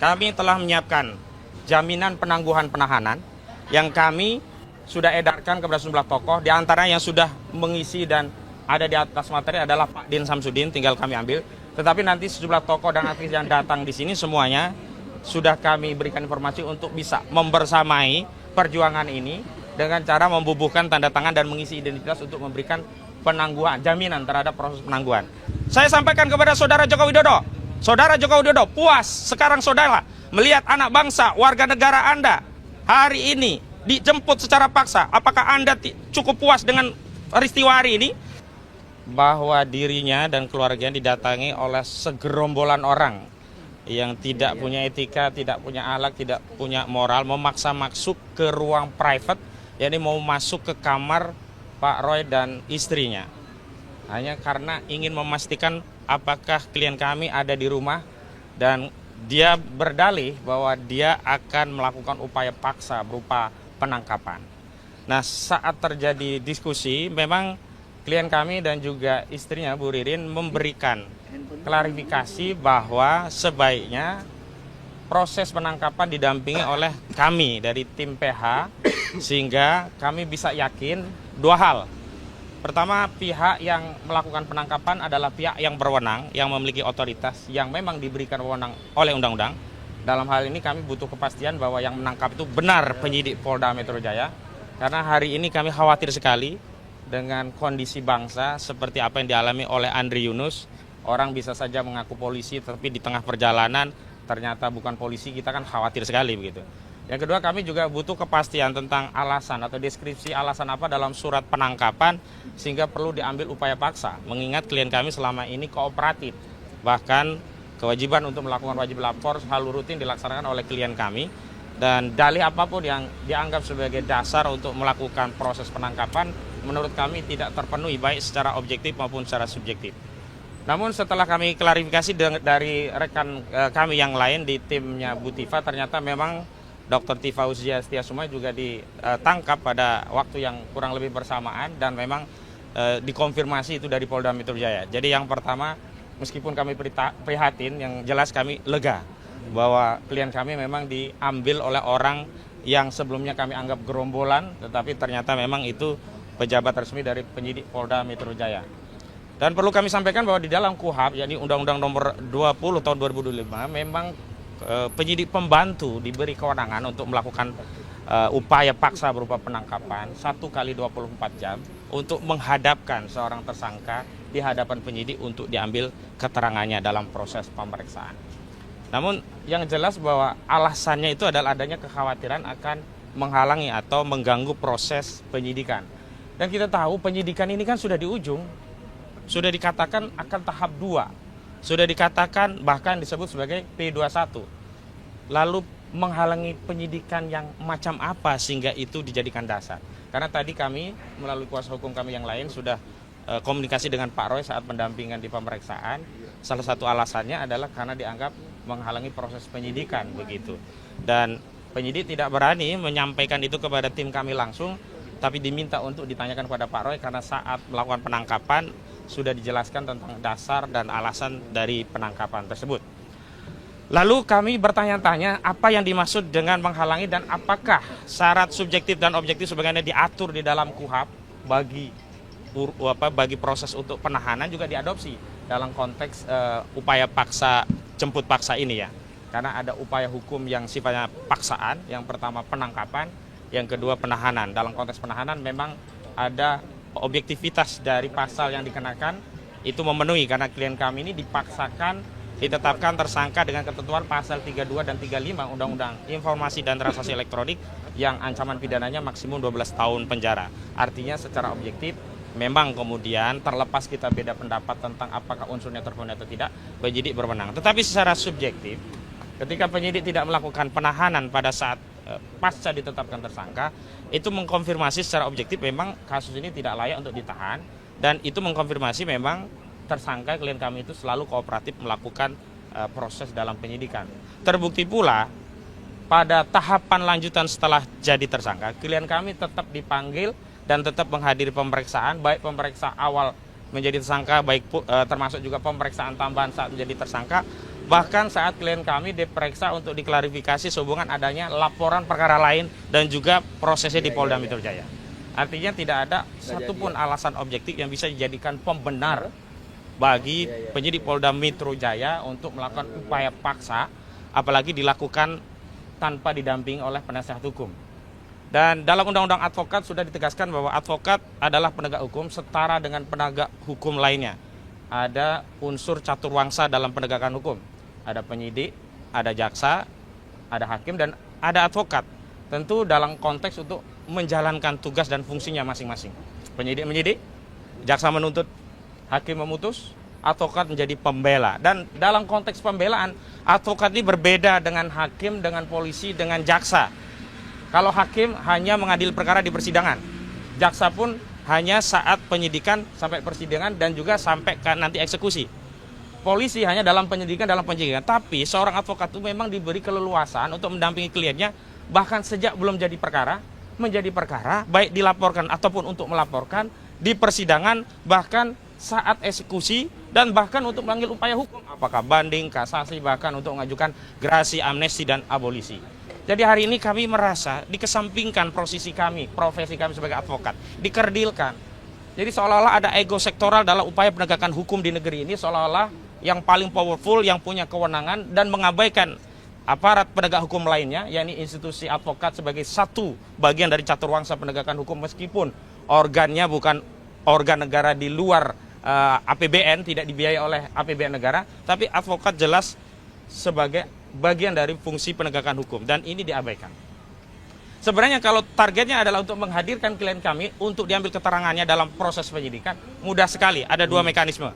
kami telah menyiapkan jaminan penangguhan penahanan yang kami sudah edarkan kepada sejumlah tokoh, di antara yang sudah mengisi dan ada di atas materi adalah Pak Din Samsudin, tinggal kami ambil. Tetapi nanti sejumlah tokoh dan aktivis yang datang di sini semuanya sudah kami berikan informasi untuk bisa membersamai perjuangan ini dengan cara membubuhkan tanda tangan dan mengisi identitas untuk memberikan penangguhan, jaminan terhadap proses penangguhan. Saya sampaikan kepada Saudara Joko Widodo, Saudara Joko Widodo, puas sekarang saudara melihat anak bangsa, warga negara Anda hari ini dijemput secara paksa. Apakah Anda cukup puas dengan peristiwa hari ini? Bahwa dirinya dan keluarganya didatangi oleh segerombolan orang yang tidak punya etika, tidak punya akhlak, tidak punya moral, memaksa masuk ke ruang private, yakni mau masuk ke kamar Pak Roy dan istrinya. Hanya karena ingin memastikan apakah klien kami ada di rumah, dan dia berdalih bahwa dia akan melakukan upaya paksa berupa penangkapan. Nah, saat terjadi diskusi, memang klien kami dan juga istrinya Bu Ririn memberikan klarifikasi bahwa sebaiknya proses penangkapan didampingi oleh kami dari tim PH, sehingga kami bisa yakin dua hal. Pertama, pihak yang melakukan penangkapan adalah pihak yang berwenang, yang memiliki otoritas, yang memang diberikan wewenang oleh undang-undang. Dalam hal ini kami butuh kepastian bahwa yang menangkap itu benar penyidik Polda Metro Jaya, karena hari ini kami khawatir sekali dengan kondisi bangsa seperti apa yang dialami oleh Andri Yunus. Orang bisa saja mengaku polisi, tapi di tengah perjalanan ternyata bukan polisi, kita kan khawatir sekali begitu. Yang kedua, kami juga butuh kepastian tentang alasan atau deskripsi alasan apa dalam surat penangkapan sehingga perlu diambil upaya paksa. Mengingat klien kami selama ini kooperatif, bahkan kewajiban untuk melakukan wajib lapor selalu rutin dilaksanakan oleh klien kami, dan dalih apapun yang dianggap sebagai dasar untuk melakukan proses penangkapan menurut kami tidak terpenuhi baik secara objektif maupun secara subjektif. Namun setelah kami klarifikasi dari rekan kami yang lain di timnya Bu Tifa, ternyata memang Dr. Tifa Uzia Setiasuma juga ditangkap pada waktu yang kurang lebih bersamaan, dan memang dikonfirmasi itu dari Polda Metro Jaya. Jadi yang pertama, meskipun kami prihatin, yang jelas kami lega bahwa klien kami memang diambil oleh orang yang sebelumnya kami anggap gerombolan, tetapi ternyata memang itu pejabat resmi dari penyidik Polda Metro Jaya. Dan perlu kami sampaikan bahwa di dalam KUHP, yakni Undang-Undang Nomor 20 Tahun 2025, memang penyidik pembantu diberi kewenangan untuk melakukan upaya paksa berupa penangkapan 1 kali 24 jam untuk menghadapkan seorang tersangka di hadapan penyidik untuk diambil keterangannya dalam proses pemeriksaan. Namun yang jelas bahwa alasannya itu adalah adanya kekhawatiran akan menghalangi atau mengganggu proses penyidikan. Dan kita tahu penyidikan ini kan sudah di ujung, sudah dikatakan akan tahap 2, sudah dikatakan bahkan disebut sebagai P21. Lalu menghalangi penyidikan yang macam apa sehingga itu dijadikan dasar? Karena tadi kami melalui kuasa hukum kami yang lain sudah komunikasi dengan Pak Roy saat pendampingan di pemeriksaan. Salah satu alasannya adalah karena dianggap menghalangi proses penyidikan begitu. Dan penyidik tidak berani menyampaikan itu kepada tim kami langsung, tapi diminta untuk ditanyakan kepada Pak Roy karena saat melakukan penangkapan sudah dijelaskan tentang dasar dan alasan dari penangkapan tersebut. Lalu kami bertanya-tanya apa yang dimaksud dengan menghalangi dan apakah syarat subjektif dan objektif sebagaimana diatur di dalam KUHP bagi proses untuk penahanan juga diadopsi dalam konteks upaya paksa, jemput paksa ini ya. Karena ada upaya hukum yang sifatnya paksaan, yang pertama penangkapan, yang kedua penahanan. Dalam konteks penahanan memang ada objektivitas dari pasal yang dikenakan itu memenuhi, karena klien kami ini dipaksakan ditetapkan tersangka dengan ketentuan pasal 32 dan 35 Undang-Undang Informasi dan Transaksi Elektronik yang ancaman pidananya maksimum 12 tahun penjara. Artinya secara objektif memang kemudian terlepas kita beda pendapat tentang apakah unsurnya terpenuhi atau tidak, penyidik berwenang. Tetapi secara subjektif ketika penyidik tidak melakukan penahanan pada saat pasca ditetapkan tersangka, itu mengkonfirmasi secara objektif memang kasus ini tidak layak untuk ditahan, dan itu mengkonfirmasi memang tersangka klien kami itu selalu kooperatif melakukan proses dalam penyidikan. Terbukti pula pada tahapan lanjutan setelah jadi tersangka, klien kami tetap dipanggil dan tetap menghadiri pemeriksaan, baik pemeriksaan awal menjadi tersangka, baik termasuk juga pemeriksaan tambahan saat menjadi tersangka, Bahkan saat klien kami diperiksa untuk diklarifikasi sehubungan adanya laporan perkara lain dan juga prosesnya di Polda Metro Jaya. Artinya tidak ada satupun alasan objektif yang bisa dijadikan pembenar bagi penyidik Polda Metro Jaya untuk melakukan upaya paksa, apalagi dilakukan tanpa didampingi oleh penasihat hukum. Dan dalam Undang-Undang Advokat sudah ditegaskan bahwa advokat adalah penegak hukum setara dengan penegak hukum lainnya. Ada unsur caturwangsa dalam penegakan hukum. Ada penyidik, ada jaksa, ada hakim, dan ada advokat. Tentu dalam konteks untuk menjalankan tugas dan fungsinya masing-masing. Penyidik menyidik, jaksa menuntut, hakim memutus, advokat menjadi pembela. Dan dalam konteks pembelaan, advokat ini berbeda dengan hakim, dengan polisi, dengan jaksa. Kalau hakim hanya mengadili perkara di persidangan, jaksa pun hanya saat penyidikan sampai persidangan dan juga sampai nanti eksekusi. Polisi hanya dalam penyidikan, tapi seorang advokat itu memang diberi keleluasaan untuk mendampingi kliennya bahkan sejak belum jadi perkara, menjadi perkara, baik dilaporkan ataupun untuk melaporkan, di persidangan, bahkan saat eksekusi, dan bahkan untuk memanggil upaya hukum, apakah banding, kasasi, bahkan untuk mengajukan gerasi, amnesti, dan abolisi. Jadi hari ini kami merasa dikesampingkan profesi kami sebagai advokat, dikerdilkan. Jadi seolah-olah ada ego sektoral dalam upaya penegakan hukum di negeri ini, seolah-olah yang paling powerful, yang punya kewenangan, dan mengabaikan aparat penegak hukum lainnya, yakni institusi advokat sebagai satu bagian dari caturwangsa penegakan hukum, meskipun organnya bukan organ negara di luar APBN, tidak dibiayai oleh APBN negara, tapi advokat jelas sebagai bagian dari fungsi penegakan hukum, dan ini diabaikan. Sebenarnya kalau targetnya adalah untuk menghadirkan klien kami untuk diambil keterangannya dalam proses penyidikan, mudah sekali, ada dua mekanisme.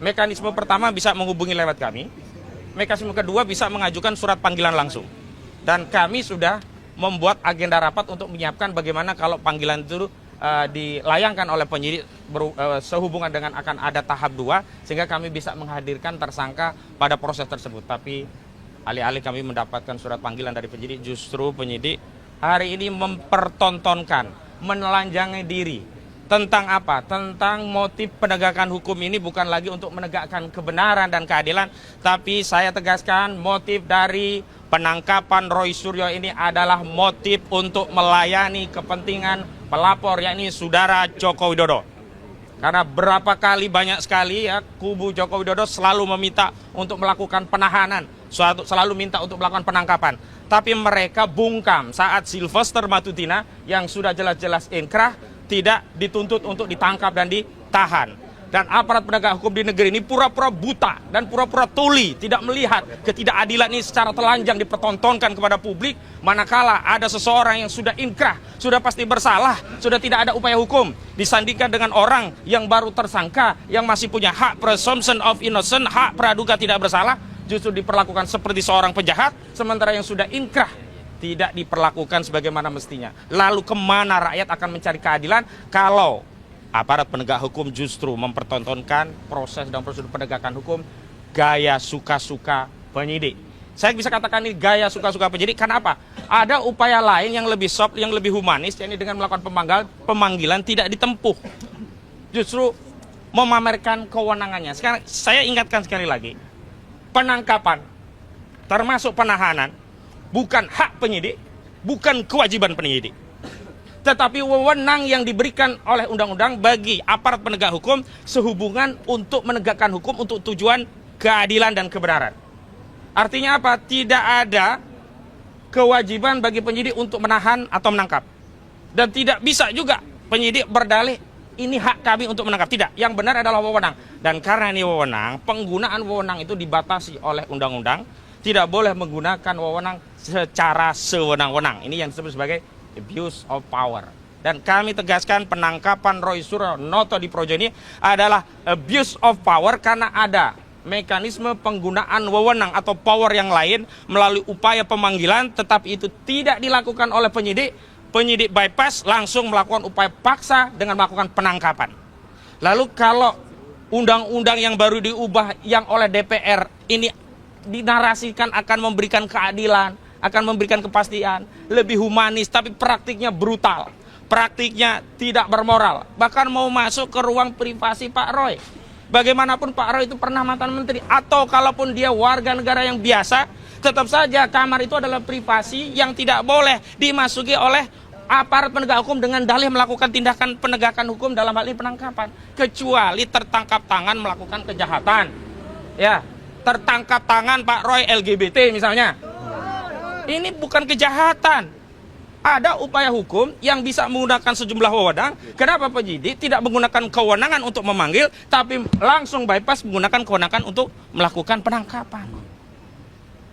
Mekanisme pertama bisa menghubungi lewat kami, mekanisme kedua bisa mengajukan surat panggilan langsung. Dan kami sudah membuat agenda rapat untuk menyiapkan bagaimana kalau panggilan itu dilayangkan oleh penyidik sehubungan dengan akan ada tahap 2, sehingga kami bisa menghadirkan tersangka pada proses tersebut. Tapi alih-alih kami mendapatkan surat panggilan dari penyidik, justru penyidik hari ini mempertontonkan, menelanjangi diri. Tentang apa? Tentang motif penegakan hukum ini bukan lagi untuk menegakkan kebenaran dan keadilan, tapi saya tegaskan motif dari penangkapan Roy Suryo ini adalah motif untuk melayani kepentingan pelapor, yakni saudara Joko Widodo. Karena berapa kali, banyak sekali ya, kubu Joko Widodo selalu meminta untuk melakukan penahanan, selalu minta untuk melakukan penangkapan. Tapi mereka bungkam saat Sylvester Matutina yang sudah jelas-jelas inkrah tidak dituntut untuk ditangkap dan ditahan. Dan aparat penegak hukum di negeri ini pura-pura buta dan pura-pura tuli, tidak melihat ketidakadilan ini secara telanjang dipertontonkan kepada publik, manakala ada seseorang yang sudah inkrah, sudah pasti bersalah, sudah tidak ada upaya hukum, disandingkan dengan orang yang baru tersangka, yang masih punya hak presumption of innocence, hak praduga tidak bersalah, justru diperlakukan seperti seorang penjahat, sementara yang sudah inkrah tidak diperlakukan sebagaimana mestinya. Lalu kemana rakyat akan mencari keadilan kalau aparat penegak hukum justru mempertontonkan proses dan prosedur penegakan hukum gaya suka-suka penyidik. Saya bisa katakan ini gaya suka-suka penyidik, karena apa? Ada upaya lain yang lebih soft, yang lebih humanis, yakni dengan melakukan pemanggilan tidak ditempuh. Justru memamerkan kewenangannya. Sekarang saya ingatkan sekali lagi, penangkapan termasuk penahanan bukan hak penyidik, bukan kewajiban penyidik, tetapi wewenang yang diberikan oleh undang-undang bagi aparat penegak hukum sehubungan untuk menegakkan hukum untuk tujuan keadilan dan kebenaran. Artinya apa? Tidak ada kewajiban bagi penyidik untuk menahan atau menangkap. Dan tidak bisa juga penyidik berdalih, ini hak kami untuk menangkap. Tidak, yang benar adalah wewenang. Dan karena ini wewenang, penggunaan wewenang itu dibatasi oleh undang-undang. Tidak boleh menggunakan wewenang secara sewenang-wenang. Ini yang disebut sebagai abuse of power. Dan kami tegaskan penangkapan Roy Suryo Noto di Projo ini adalah abuse of power karena ada mekanisme penggunaan wewenang atau power yang lain melalui upaya pemanggilan, tetapi itu tidak dilakukan oleh penyidik. Penyidik bypass langsung melakukan upaya paksa dengan melakukan penangkapan. Lalu kalau undang-undang yang baru diubah yang oleh DPR ini dinarasikan akan memberikan keadilan, akan memberikan kepastian, lebih humanis, tapi praktiknya brutal, praktiknya tidak bermoral, bahkan mau masuk ke ruang privasi Pak Roy. Bagaimanapun Pak Roy itu pernah mantan menteri, atau kalaupun dia warga negara yang biasa, tetap saja kamar itu adalah privasi yang tidak boleh dimasuki oleh aparat penegak hukum dengan dalih melakukan tindakan penegakan hukum, dalam hal ini penangkapan, kecuali tertangkap tangan melakukan kejahatan. Ya, tertangkap tangan Pak Roy LGBT misalnya. Ini bukan kejahatan. Ada upaya hukum yang bisa menggunakan sejumlah wewenang. Kenapa penyidik tidak menggunakan kewenangan untuk memanggil, tapi langsung bypass menggunakan kewenangan untuk melakukan penangkapan.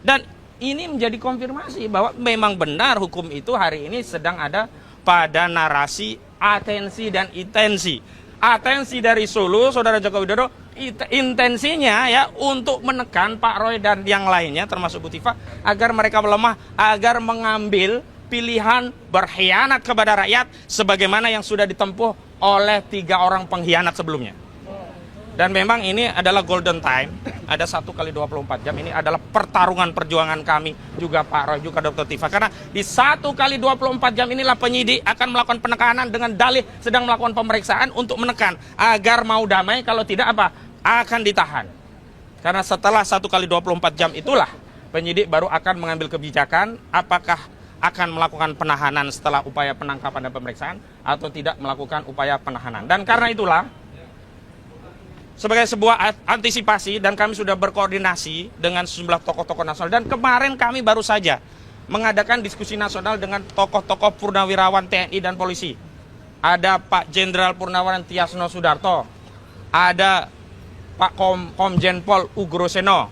Dan ini menjadi konfirmasi bahwa memang benar hukum itu hari ini sedang ada pada narasi atensi dan intensi. Atensi dari Solo, Saudara Joko Widodo, intensinya ya untuk menekan Pak Roy dan yang lainnya termasuk Bu Tifa agar mereka melemah, agar mengambil pilihan berkhianat kepada rakyat sebagaimana yang sudah ditempuh oleh 3 orang pengkhianat sebelumnya. Dan memang ini adalah golden time, ada 1 kali 24 jam, ini adalah pertarungan perjuangan kami, juga Pak Roy, juga Dr. Tifa. Karena di 1 kali 24 jam inilah penyidik akan melakukan penekanan dengan dalih sedang melakukan pemeriksaan untuk menekan, agar mau damai, kalau tidak apa? Akan ditahan. Karena setelah 1 kali 24 jam itulah penyidik baru akan mengambil kebijakan apakah akan melakukan penahanan setelah upaya penangkapan dan pemeriksaan atau tidak melakukan upaya penahanan. Dan karena itulah, sebagai sebuah antisipasi, dan kami sudah berkoordinasi dengan sejumlah tokoh-tokoh nasional, dan kemarin kami baru saja mengadakan diskusi nasional dengan tokoh-tokoh purnawirawan TNI dan polisi. Ada Pak Jenderal Purnawirawan Tiasno Sudarto, ada Pak Komjen Pol Ugroseno,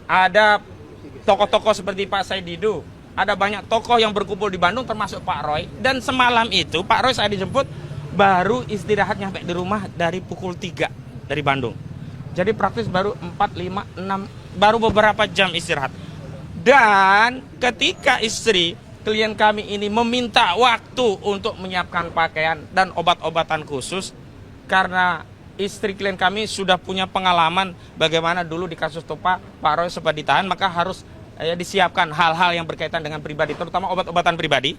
ada tokoh-tokoh seperti Pak Said Didu, ada banyak tokoh yang berkumpul di Bandung termasuk Pak Roy. Dan semalam itu Pak Roy saya dijemput baru istirahat nyampe di rumah dari pukul 3 dari Bandung. Jadi praktis baru 4, 5, 6, baru beberapa jam istirahat. Dan ketika istri klien kami ini meminta waktu untuk menyiapkan pakaian dan obat-obatan khusus, karena istri klien kami sudah punya pengalaman bagaimana dulu di kasus Topa Pak Roy sempat ditahan, maka harus disiapkan hal-hal yang berkaitan dengan pribadi, terutama obat-obatan pribadi,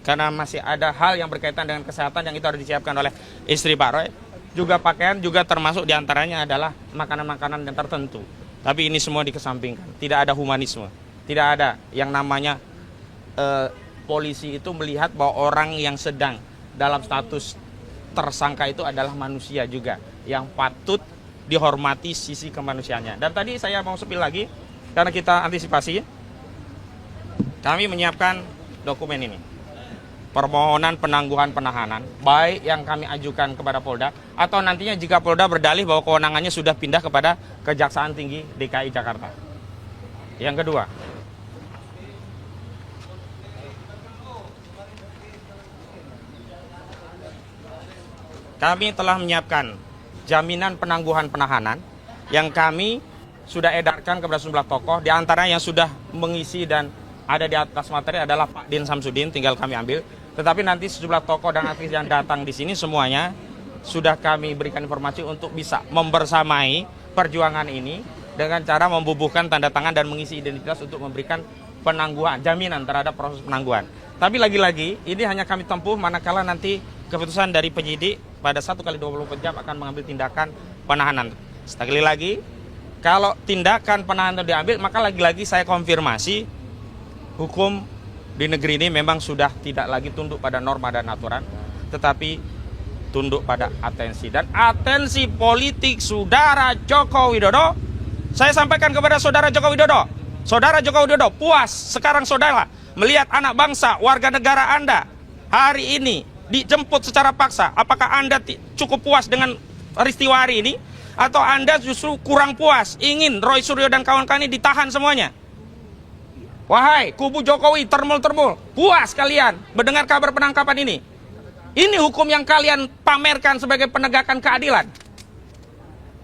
karena masih ada hal yang berkaitan dengan kesehatan yang itu harus disiapkan oleh istri Pak Roy. Juga pakaian, juga termasuk diantaranya adalah makanan-makanan yang tertentu. Tapi ini semua dikesampingkan, tidak ada humanisme, tidak ada yang namanya polisi itu melihat bahwa orang yang sedang dalam status tersangka itu adalah manusia juga, yang patut dihormati sisi kemanusiaannya. Dan tadi saya mau sepil lagi, karena kita antisipasi, kami menyiapkan dokumen ini. Permohonan penangguhan penahanan, baik yang kami ajukan kepada Polda, atau nantinya jika Polda berdalih bahwa kewenangannya sudah pindah kepada Kejaksaan Tinggi DKI Jakarta. Yang kedua, kami telah menyiapkan jaminan penangguhan penahanan yang kami sudah edarkan kepada sejumlah tokoh, diantaranya yang sudah mengisi dan ada di atas materi adalah Pak Din Samsudin, tinggal kami ambil. Tetapi nanti sejumlah tokoh dan aktivis yang datang di sini semuanya sudah kami berikan informasi untuk bisa membersamai perjuangan ini dengan cara membubuhkan tanda tangan dan mengisi identitas untuk memberikan penangguhan, jaminan terhadap proses penangguhan. Tapi lagi-lagi ini hanya kami tempuh manakala nanti keputusan dari penyidik pada 1 kali 24 jam akan mengambil tindakan penahanan. Sekali lagi, kalau tindakan penahanan itu diambil, maka lagi-lagi saya konfirmasi hukum di negeri ini memang sudah tidak lagi tunduk pada norma dan aturan, tetapi tunduk pada atensi. Dan atensi politik Saudara Joko Widodo, saya sampaikan kepada Saudara Joko Widodo, Saudara Joko Widodo puas sekarang saudara melihat anak bangsa, warga negara Anda hari ini dijemput secara paksa. Apakah Anda cukup puas dengan peristiwa hari ini? Atau Anda justru kurang puas, ingin Roy Suryo dan kawan-kawan ini ditahan semuanya? Wahai kubu Jokowi, termul-termul, puas kalian mendengar kabar penangkapan ini? Ini hukum yang kalian pamerkan sebagai penegakan keadilan.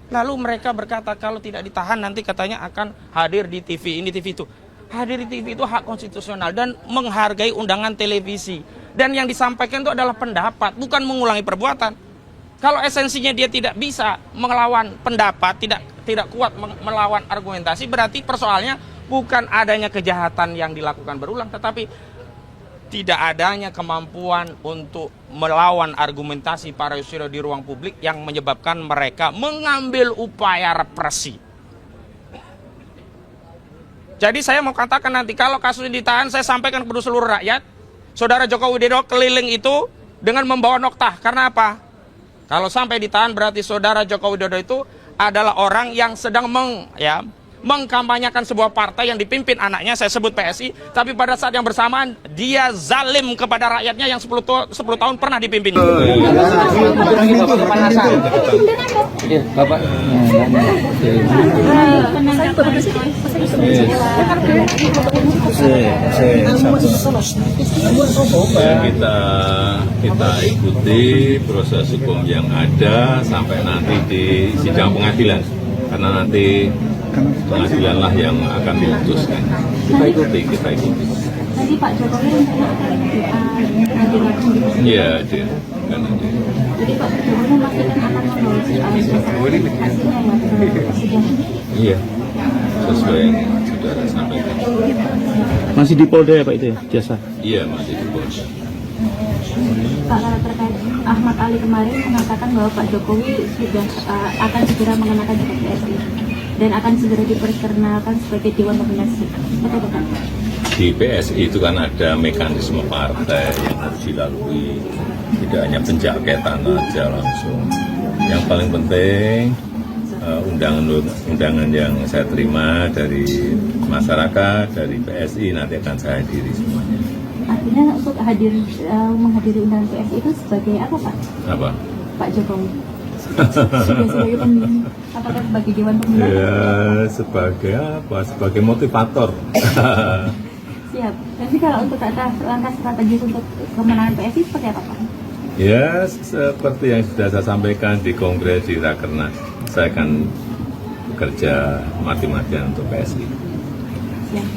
Lalu mereka berkata kalau tidak ditahan nanti katanya akan hadir di TV ini, TV itu. Hadir di TV itu hak konstitusional dan menghargai undangan televisi. Dan yang disampaikan itu adalah pendapat, bukan mengulangi perbuatan. Kalau esensinya dia tidak bisa melawan pendapat, tidak kuat melawan argumentasi, berarti persoalannya bukan adanya kejahatan yang dilakukan berulang, tetapi tidak adanya kemampuan untuk melawan argumentasi para Yusril di ruang publik yang menyebabkan mereka mengambil upaya represi. Jadi saya mau katakan nanti kalau kasus ini ditahan, saya sampaikan kepada seluruh rakyat, Saudara Joko Widodo keliling itu dengan membawa noktah. Karena apa? Kalau sampai ditahan berarti Saudara Joko Widodo itu adalah orang yang sedang mengkampanyekan sebuah partai yang dipimpin anaknya, saya sebut PSI, tapi pada saat yang bersamaan dia zalim kepada rakyatnya yang 10 tahun pernah dipimpin. Kita ikuti proses hukum yang ada sampai nanti di sidang pengadilan, karena nanti pengadilanlah yang akan memutuskan. Kita ikuti. Nanti Pak Jokowi rencana akan hadir lagi di persidangan. Iya, hadir. Jadi Pak Jokowi memastikan akan membawa hasilnya ya ke persidangan. Iya, sesuai yang saudara sampaikan. Masih di Polda ya Pak itu ya, jasa? Iya, masih di Polda. Pak, kalau terkait Ahmad Ali kemarin mengatakan bahwa Pak Jokowi sudah akan segera mengenakan jaket PSI dan akan segera diperkenalkan sebagai Dewan Nominasi. Betul bukan? Di PSI itu kan ada mekanisme partai yang harus dilalui, tidak hanya penjaketan aja langsung. Yang paling penting undangan yang saya terima dari masyarakat, dari PSI nanti akan saya hadiri semuanya. Artinya untuk menghadiri undangan PSI itu sebagai apa Pak? Apa? Pak Jokowi. Sebagai pemimpin, apakah sebagai Dewan Pembina? Ya, sebagai apa? Sebagai motivator. Siap. Nanti kalau untuk langkah strategis untuk kemenangan PSI seperti apa Pak? Ya, seperti yang sudah saya sampaikan di Kongres di Rakernas, saya akan bekerja mati-matian untuk PSI. Siap.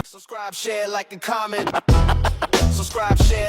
Subscribe, share, like, and comment. Subscribe, share.